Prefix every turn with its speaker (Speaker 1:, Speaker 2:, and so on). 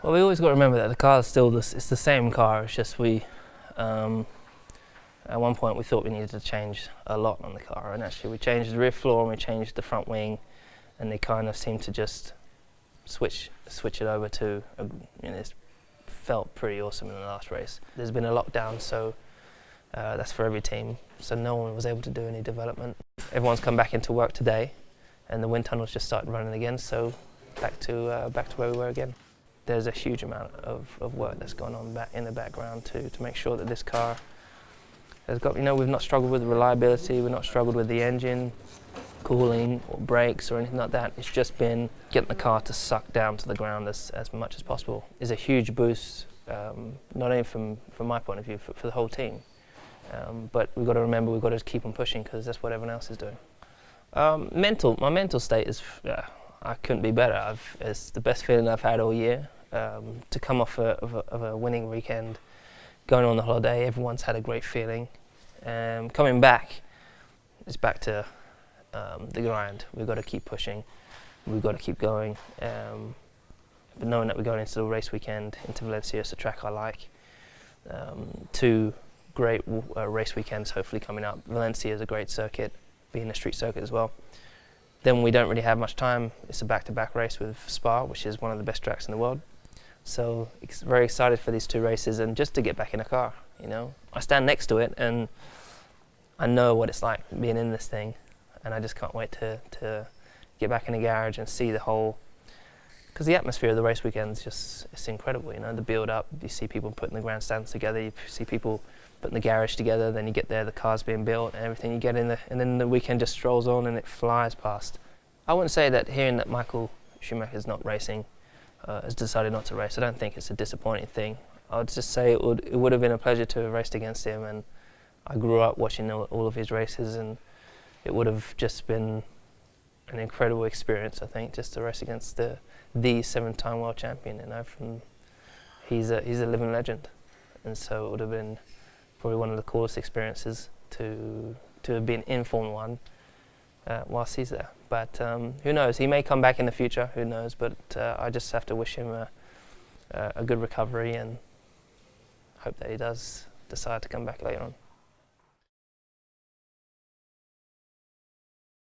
Speaker 1: Well, we always got to remember that the car is still it's the same car. It's just at one point we thought we needed to change a lot on the car, and actually we changed the rear floor and we changed the front wing, and they kind of seemed to just switch it over to it felt pretty awesome in the last race. There's been a lockdown, so that's for every team, so no one was able to do any development. Everyone's come back into work today, and the wind tunnels just started running again, so back to where we were again. There's a huge amount of work that's gone on in the background to make sure that this car has got, we've not struggled with reliability, we've not struggled with the engine, cooling or brakes or anything like that. It's just been getting the car to suck down to the ground as much as possible. Is a huge boost, not only from my point of view, for the whole team. But we've got to remember we've got to keep on pushing because that's what everyone else is doing. My mental state is, I couldn't be better. It's the best feeling I've had all year. To come off of a winning weekend, going on the holiday, everyone's had a great feeling. Coming back, it's back to the grind. We've got to keep pushing. We've got to keep going. But knowing that we're going into the race weekend, into Valencia, it's a track I like. 2 great race weekends hopefully coming up. Valencia is a great circuit, being a street circuit as well. Then we don't really have much time. It's a back-to-back race with Spa, which is one of the best tracks in the world. So very excited for these 2 races and just to get back in a car. I stand next to it and I know what it's like being in this thing, and I just can't wait to get back in the garage and see the whole. Because the atmosphere of the race weekend is it's incredible. The build-up. You see people putting the grandstands together. You see people putting the garage together. Then you get there, the car's being built and everything. You get in there, and then the weekend just strolls on and it flies past. I wouldn't say that hearing that Michael Schumacher is not racing, has decided not to race. I don't think it's a disappointing thing. I would just say it would have been a pleasure to have raced against him, and I grew up watching all of his races, and it would have just been an incredible experience, I think, just to race against the 7-time world champion. He's a living legend, and so it would have been probably one of the coolest experiences to have been in Formula 1 whilst he's there. But who knows? He may come back in the future. Who knows? But I just have to wish him a good recovery and hope that he does decide to come back later on.